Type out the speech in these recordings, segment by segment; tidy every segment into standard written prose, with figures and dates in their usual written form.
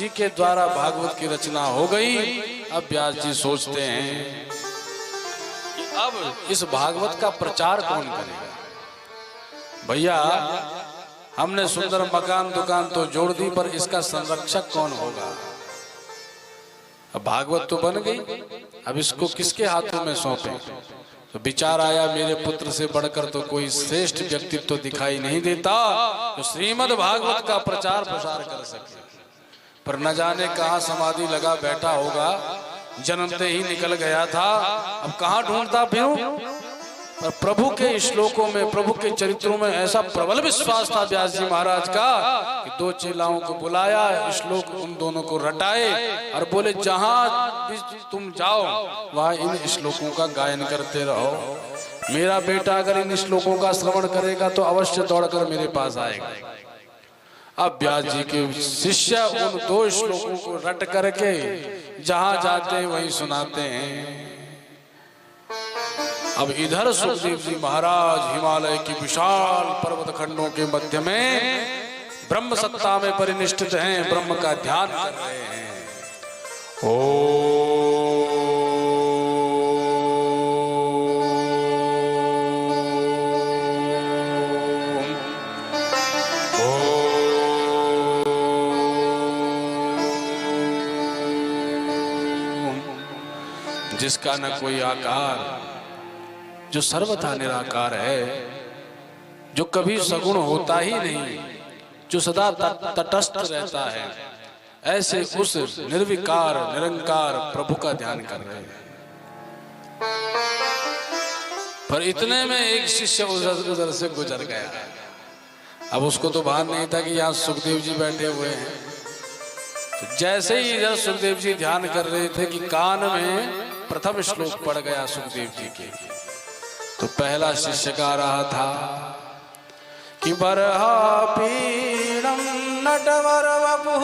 जी के द्वारा भागवत की रचना हो गई। अब व्यास जी सोचते हैं कि अब इस भागवत का प्रचार कौन करेगा। भैया हमने सुंदर मकान दुकान तो जोड़ दी, पर इसका संरक्षक कौन होगा। अब भागवत तो बन गई, अब इसको किसके हाथों में सौंपे। तो विचार आया मेरे पुत्र से बढ़कर तो कोई श्रेष्ठ व्यक्तित्व तो दिखाई नहीं देता तो श्रीमद् भागवत का प्रचार प्रसार कर सके। पर न जाने कहाँ समाधि लगा बैठा होगा, जन्मते ही निकल गया था, अब कहाँ ढूंढता फिरूं। पर प्रभु के श्लोकों में, प्रभु के चरित्रों में ऐसा प्रबल विश्वास था व्यास जी महाराज का कि दो चेलाओं को बुलाया, श्लोक उन दोनों को रटाए और बोले जहां तुम जाओ वहां इन श्लोकों का गायन करते रहो। मेरा बेटा अगर इन श्लोकों का श्रवण करेगा तो अवश्य दौड़कर मेरे पास आएगा। अब व्यास जी के शिष्य उन दो श्लोकों को रट करके जहां जाते हैं वहीं सुनाते हैं। अब इधर सुखदेव जी महाराज हिमालय की विशाल पर्वत खंडों के मध्य में ब्रह्म सत्ता में परिनिष्ठित हैं, ब्रह्म का ध्यान कर रहे हैं। जिसका न कोई आकार, जो सर्वथा निराकार है, जो कभी सगुण होता ही नहीं, जो सदा तटस्थ रहता है, ऐसे उस निर्विकार निरंकार प्रभु का ध्यान कर रहे हैं। पर इतने में एक शिष्य उधर से गुजर गया। अब उसको तो भान नहीं था कि यहाँ सुखदेव जी बैठे हुए हैं। तो जैसे ही इधर सुखदेव जी ध्यान कर रहे थे कि कान में प्रथम श्लोक पड़ गया सुखदेव जी के। तो पहला शिष्य गा रहा था कि बरहापीणं नटवर वपुः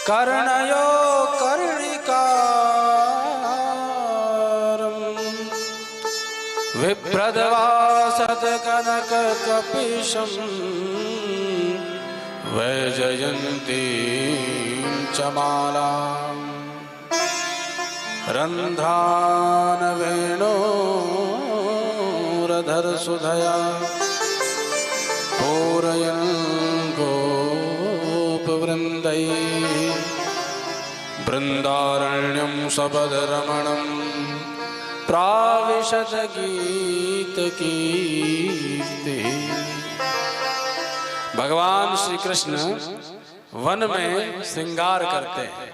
कर्णयो कर्णिकारं विभ्रद्वासत कनक कपिशं वैजयन्तीं च मालां रन्ध्रान वेणोरधर सुधया पूरयन् गोपवृन्दैः बृन्दारण्यं सपदरमणं प्राविशत गीतकीर्तिः। भगवान श्री कृष्ण वन में श्रृंगार करते हैं।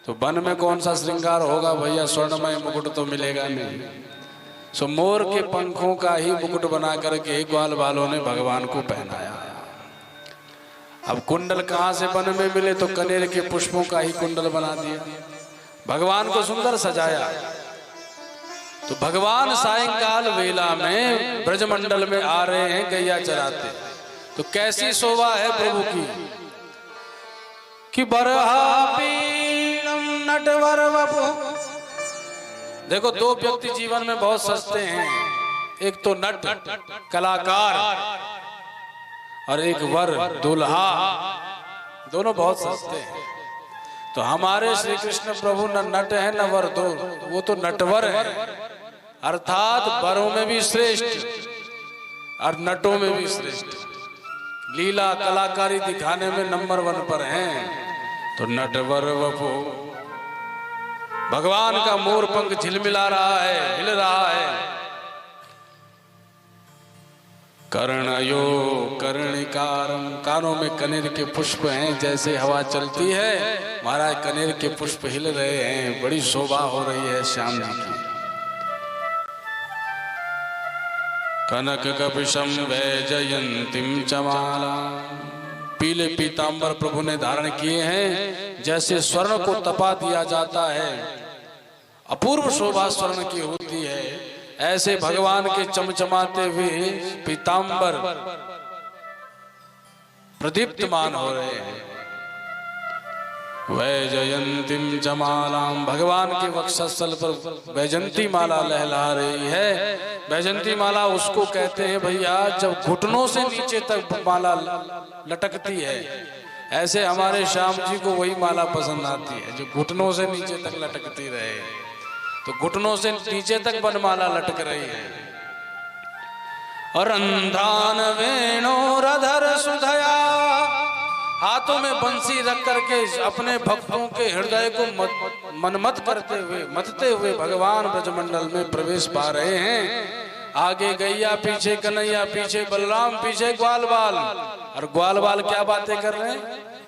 तो वन में कौन सा श्रृंगार होगा भैया, स्वर्णमय मुकुट तो मिलेगा नहीं। सो मोर के पंखों का ही मुकुट बना करके ग्वाल बालों ने भगवान को पहनाया। अब कुंडल कहाँ से वन में मिले, तो कनेर के पुष्पों का ही कुंडल बना दिया, भगवान को सुंदर सजाया। तो भगवान सायंकाल वेला में ब्रजमंडल में आ रहे हैं गैया चराते। तो कैसी शोभा है प्रभु की कि बरहापीणं नटवर वपुः। देखो दो व्यक्ति जीवन में बहुत सस्ते हैं, एक तो नट कलाकार और एक वर दुल्हा, दोनों बहुत सस्ते हैं। तो हमारे श्री कृष्ण प्रभु न नट है न वर, दो वो तो नटवर है, अर्थात वरों में भी श्रेष्ठ और नटों में भी श्रेष्ठ, लीला कलाकारी दिखाने में नंबर 1 पर हैं। तो नटवर वपु भगवान का मोर पंख झिलमिला रहा है, हिल रहा है। कर्णयो कर्णिकारम, कानों में कनेर के पुष्प हैं, जैसे हवा चलती है महाराज कनेर के पुष्प हिल रहे हैं, बड़ी शोभा हो रही है श्याम जी की। कनक कपिशम वैजयंतीम चमाला, पीले पीतांबर प्रभु ने धारण किए हैं, जैसे स्वर्ण को तपा दिया जाता है, अपूर्व शोभा स्वर्ण की होती है, ऐसे भगवान के चमचमाते हुए पीतांबर प्रदीप्तमान हो रहे हैं। वैजयंतीम जमालाम, भगवान के वक्षस्थल पर वैजंती माला लहला रही है। वैजंती माला उसको कहते हैं भैया जब घुटनों से नीचे तक माला लटकती है, ऐसे हमारे श्याम जी को वही माला पसंद आती है जो घुटनों से नीचे तक लटकती रहे। तो घुटनों से नीचे तक बनमाला लटक रही है। और अंधान वेणोरधर सुधया, हाथों में बंसी रख करके अपने भक्तों के हृदय को मनमत करते हुए, मतते हुए भगवान ब्रजमंडल में प्रवेश पा रहे हैं। आगे गैया, पीछे कन्हैया, पीछे बलराम, पीछे ग्वाल बाल। और ग्वाल बाल क्या बातें कर रहे हैं?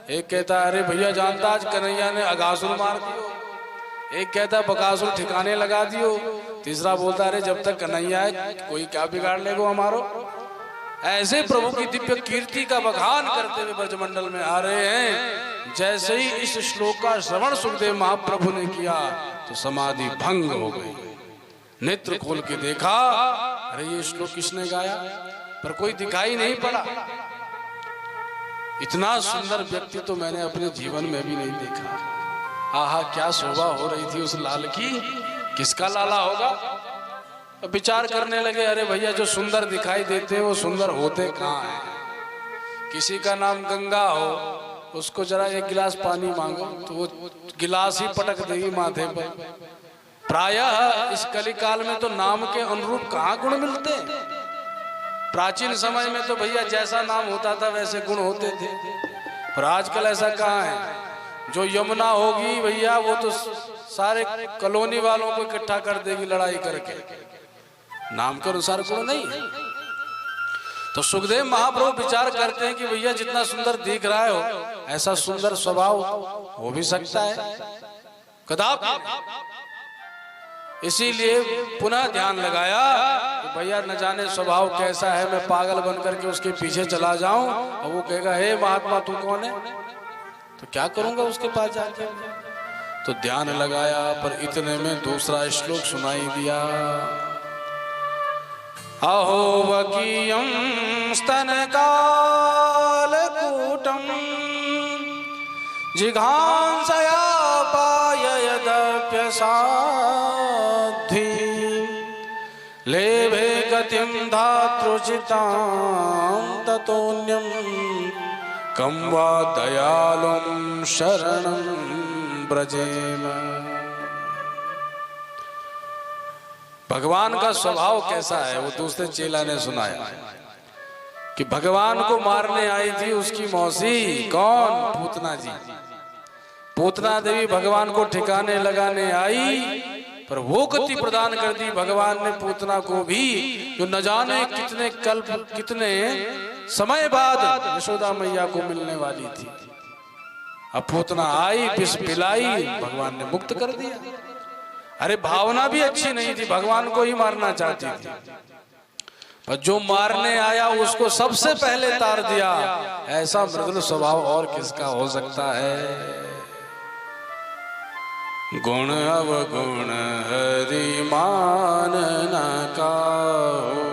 एक कहता अरे भैया जानता आज कन्हैया ने अगासुर मार दियो, एक कहता बकासुर ठिकाने लगा दियो, तीसरा बोलता अरे जब तक कन्हैया है कोई क्या बिगाड़ लेगो हमारो। ऐसे प्रभु की दिव्य कीर्ति का बखान करते हुए ब्रजमंडल में आ रहे हैं। जैसे ही इस श्लोक का श्रवण सुखदेव महाप्रभु ने किया तो समाधि भंग हो गई। नेत्र खोल के देखा, अरे ये श्लोक किसने गाया? पर कोई दिखाई नहीं पड़ा। इतना सुंदर व्यक्ति तो मैंने अपने जीवन में भी नहीं देखा। आहा क्या शोभा हो रही थी उस लाल की। किसका लाला होगा? विचार करने लगे, अरे भैया जो सुंदर दिखाई देते हैं वो सुंदर होते कहाँ हैं? किसी का नाम गंगा हो, उसको जरा एक गिलास पानी मांगो तो वो गिलास ही पटक देगी माथे पर। प्रायः इस कलिकाल में तो नाम के अनुरूप कहाँ गुण मिलते हैं। प्राचीन समय में तो भैया जैसा नाम होता था वैसे गुण होते थे, पर आजकल ऐसा कहाँ है। जो यमुना होगी भैया वो तो सारे कॉलोनी वालों को इकट्ठा कर देगी लड़ाई करके, नाम के अनुसार गुण नहीं। तो सुखदेव महाप्रभु विचार करते हैं कि भैया जितना सुंदर दिख रहा हो ऐसा सुंदर स्वभाव हो भी सकता है कदापि। इसीलिए पुनः ध्यान लगाया कि भैया न जाने स्वभाव कैसा है, मैं पागल बन करके उसके पीछे चला जाऊं और वो कहेगा हे महात्मा तू कौन है, तो क्या करूंगा उसके पास जाके। तो ध्यान लगाया, पर इतने में दूसरा श्लोक सुनाई दिया। अहो वकीयं स्तनकालकूटं जिघांसया पाययदप्यसाध्वी लेभे गतिं धातृचितां ततोऽन्यं कं वा दयालुं शरणं ब्रजेम। भगवान का स्वभाव कैसा है वो दूसरे चेला ने सुनाया कि भगवान को मारने आई थी उसकी मौसी, कौन? पूतना जी। पूतना देवी भगवान को ठिकाने लगाने आई, पर वो गति प्रदान कर दी भगवान ने पूतना को भी, जो न जाने कितने कल्प कितने समय बाद यशोदा मैया को मिलने वाली थी। अब पूतना आई, विष पिलाई, भगवान ने मुक्त कर दिया। अरे भावना भी अच्छी नहीं थी, भगवान को ही मारना चाहती थी, पर जो मारने आया उसको सबसे पहले तार दिया। ऐसा मृदुल स्वभाव और किसका हो सकता है। गुण अवगुण हरि मान न काहू,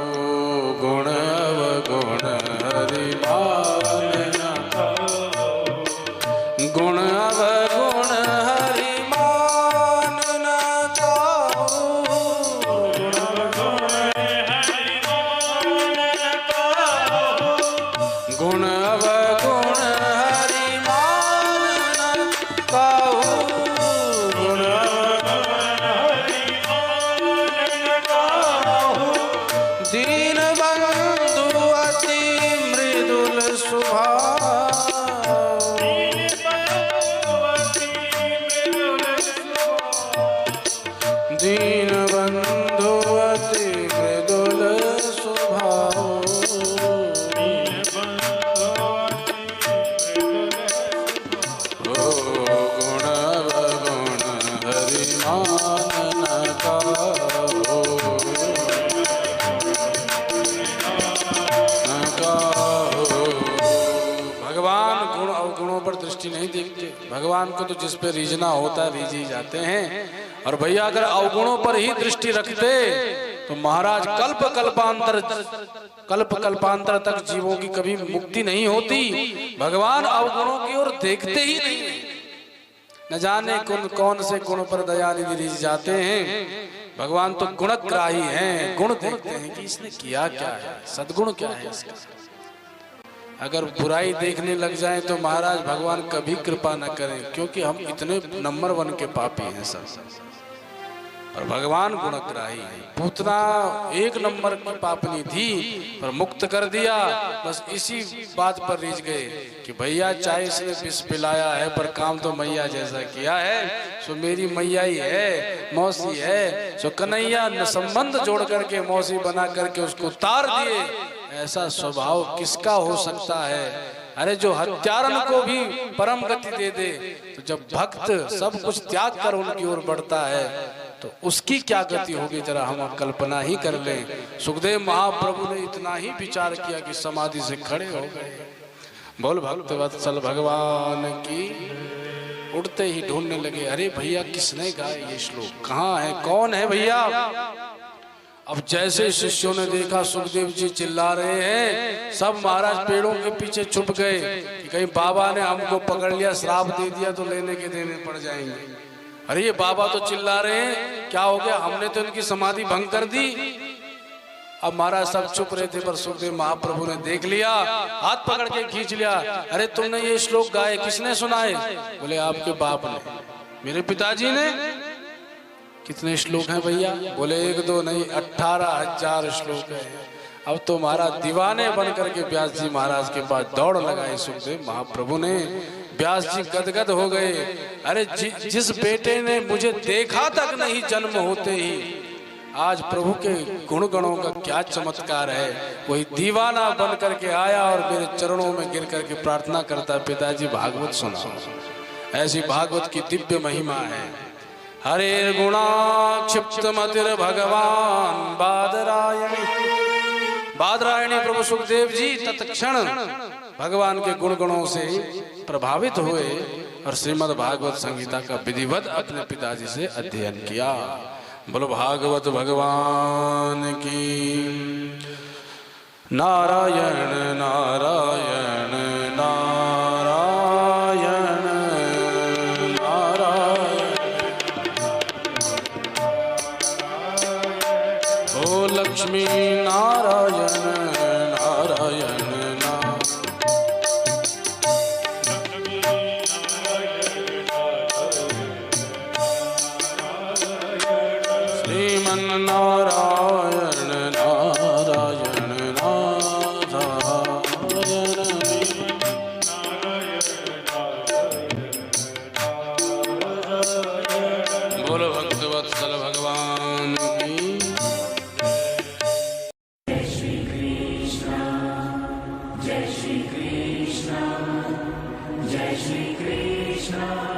गुण अवगुण हरि मान न काहू, गुण अवगुण हरि मान न काहू, गुण अवगुण हरि मान न काहू, गुण अवगुण हरि मान न काहू, दीन बंधु अति मृदुल स्वभाव, दीन बंधु अति मृदुल स्वभाव, गुण अवगुण हरि मान न काहू, भगवान गुण अवगुणों पर दृष्टि नहीं देखते। भगवान को तो जिस पे रीझना होता है रीझ ही जाते हैं। और भैया अगर अवगुणों पर ही दृष्टि रखते तो महाराज कल्प कल्पांतर तक जीवों की कभी मुक्ति नहीं होती। भगवान अवगुणों की ओर देखते ही नहीं, न जाने कौन से गुण पर दयानिधि रीझ जाते हैं। भगवान तो गुणग्राही हैं, गुण देखते हैं कि इसने किया क्या है, सद्गुण क्या है इसका। अगर बुराई देखने लग जाए तो महाराज भगवान कभी कृपा न करें, क्योंकि हम इतने नंबर 1 के पापी हैं सब। और भगवान गुणग्राही है। पूतना 1 नंबर की पापनी थी पर मुक्त कर दिया। बस इसी बात पर रीझ गए कि भैया चाहे इसने विष पिलाया है पर काम तो मैया जैसा किया है, सो मेरी मैया ही है, मौसी है। सो कन्हैया ने संबंध जोड़ करके मौसी बना करके उसको उतार दिए। ऐसा स्वभाव किसका हो सकता है? अरे जो हत्यारन को भी परम गति दे दे, तो जब भक्त सब कुछ त्याग कर उनकी ओर बढ़ता है तो उसकी क्या गति होगी, जरा हम कल्पना ही कर लें। सुखदेव महाप्रभु ने इतना ही विचार किया कि समाधि से खड़े हो गए। बोल भक्तवत्सल भगवान की। उड़ते ही ढूंढने लगे, अरे भैया किसने गाया ये श्लोक, कहाँ है, कौन है भैया? अब जैसे शिष्यों ने देखा सुखदेव जी चिल्ला रहे हैं, सब महाराज पेड़ों के पीछे छुप गए कि कहीं बाबा ने हमको पकड़ लिया, श्राप दे दिया तो लेने के देने पड़ जाएंगे। अरे ये बाबा तो चिल्ला रहे हैं, क्या हो गया, हमने तो इनकी समाधि भंग कर दी। अब महाराज सब चुप रहे थे, पर सुखदेव महाप्रभु ने देख लिया, हाथ पकड़ के खींच लिया। अरे तुमने ये श्लोक गाए, किसने सुनाए? बोले आपके बाप ने। मेरे पिताजी ने? कितने श्लोक हैं भैया? बोले 1 2 नहीं 18,000 श्लोक है। अब तो महाराज दीवाने बन करके व्यास जी महाराज के पास दौड़ लगाई। सुखदेव महाप्रभु ने, व्यास जी गदगद हो गए। अरे जिस बेटे ने मुझे देखा तक नहीं जन्म होते ही, आज प्रभु के गुण गणों का क्या चमत्कार है। वही दीवाना बन करके आया और मेरे चरणों में गिर करके प्रार्थना करता, पिताजी भागवत सुनाओ। ऐसी भागवत की दिव्य महिमा है। हरे गुणाक्षिप्त मतिर भगवान बादरायणी। बादरायणी प्रभु सुखदेव जी तत्क्षण भगवान के गुण गणों से प्रभावित हुए और श्रीमद् भागवत संहिता का विधिवत अपने पिताजी से अध्ययन किया। बोलो भागवत भगवान की। नारायण नारायण नारायण नारायण। ओ लक्ष्मी नारायण नारायण नारायण नारायण नारायण। बोलो भक्तवत्सल भगवान की। जय श्री कृष्ण जय श्री कृष्ण जय श्री कृष्ण।